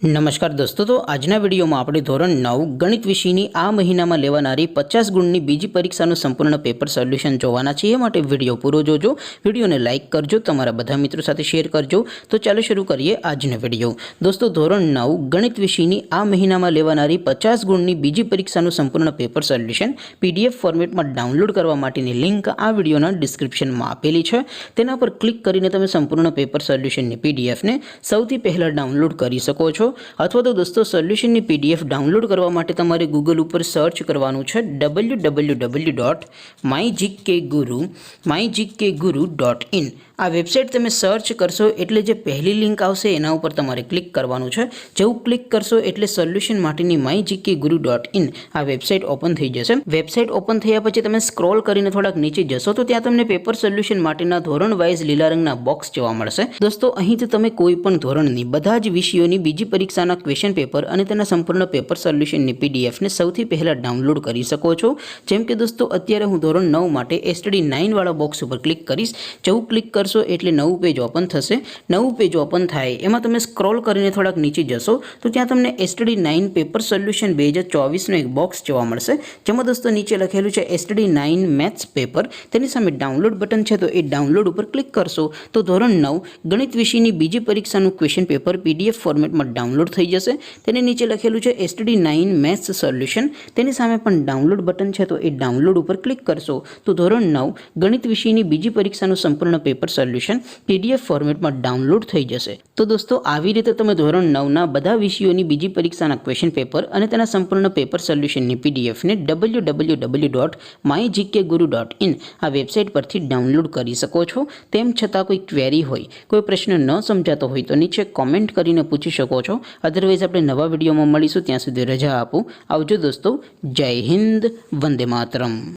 નમસ્કાર દોસ્તો, તો આજના વિડીયોમાં આપણે ધોરણ 9 ગણિત વિષયની આ મહિનામાં લેવાનારી 50 ગુણની બીજી પરીક્ષાનું સંપૂર્ણ પેપર સોલ્યુશન જોવાના છે। એ માટે વિડીયો પૂરો જોજો, વિડીયોને લાઇક કરજો, તમારા બધા મિત્રો સાથે શેર કરજો। તો ચાલો શરૂ કરીએ આજનો વિડીયો। દોસ્તો, ધોરણ 9 ગણિત વિષયની આ મહિનામાં લેવાનારી 50 ગુણની બીજી પરીક્ષાનું સંપૂર્ણ પેપર સોલ્યુશન PDF ફોર્મેટમાં ડાઉનલોડ કરવા માટેની લિંક આ વિડીયોના ડિસ્ક્રિપ્શનમાં આપેલી છે। તેના પર ક્લિક કરીને તમે સંપૂર્ણ પેપર સોલ્યુશનની PDFને સૌથી પહેલાં ડાઉનલોડ કરી શકો છો। अथवा तो दोस्तों सोल्यूशननी PDF डाउनलॉड करवा माटे तमारे गूगल पर सर्च करवानुं छे www.mygkguru.in। आ वेबसाइट तमे सर्च करशो एटले जे पहली लिंक आवशे एना उपर तमारे क्लिक करवानुं छे। जेवुं क्लिक करशो एटले सोल्यूशन माटेनी mygkguru.in आ वेबसाइट ओपन थई जशे। वेबसाइट ओपन थया पछी तमे स्क्रॉल करीने थोड़ाक नीचे जशो तो त्यां तमने पेपर सोल्यूशन माटेना धोरण वाइज लीला रंगना बॉक्स जोवा मळशे। दोस्तों, અહીંથી તમે કોઈ પણ ધોરણની બધા જ વિષયોની બીજી પરીક્ષાના ક્વેશ્ચન પેપર અને તેના સંપૂર્ણ પેપર સોલ્યુશનની PDF ને સૌથી પહેલા ડાઉનલોડ કરી શકો છો। જેમ કે દોસ્તો, અત્યારે હું ધોરણ 9 માટે STD9 વાળા બોક્સ ઉપર ક્લિક કરીશ। જેવું ક્લિક કરશો એટલે નવું પેજ ઓપન થશે। નવું પેજ ઓપન થાય એમાં તમે સ્ક્રોલ કરીને થોડાક નીચે જશો તો ત્યાં તમને STD9 પેપર સોલ્યુશન 2024 નો એક બોક્સ જોવા મળશે, જેમાં દોસ્તો નીચે લખેલું છે STD9 મેથ્સ પેપર। તેની સામે ડાઉનલોડ બટન છે, તો એ ડાઉનલોડ ઉપર ક્લિક કરશો તો ધોરણ 9 ગણિત વિષયની બીજી પરીક્ષાનું ક્વેશ્ચન પેપર PDF ફોર્મેટમાં ડાઉનલોડ થઈ જશે। તેની નીચે લખેલું છે STD9 મેથ્સ સોલ્યુશન। તેની સામે પણ ડાઉનલોડ બટન છે, તો એ ડાઉનલોડ ઉપર ક્લિક કરશો તો ધોરણ 9 ગણિત વિષયની બીજી પરીક્ષાનું સંપૂર્ણ પેપર સોલ્યુશન PDF ફોર્મેટમાં ડાઉનલોડ થઈ જશે। તો દોસ્તો, આવી રીતે તમે ધોરણ 9ના બધા વિષયોની બીજી પરીક્ષાના ક્વેશ્ચન પેપર અને તેના સંપૂર્ણ પેપર સોલ્યુશનની PDF ને www.mygkguru.in આ વેબસાઇટ પરથી ડાઉનલોડ કરી શકો છો। તેમ છતાં કોઈ ક્વેરી હોય, કોઈ પ્રશ્ન ન સમજાતો હોય તો નીચે કોમેન્ટ કરીને પૂછી શકો છો। અધરવાઇઝ આપણે નવા વિડીયોમાં મળીશું, ત્યાં સુધી રજા આપો। આવજો દોસ્તો, જય હિન્દ, વંદે માતરમ।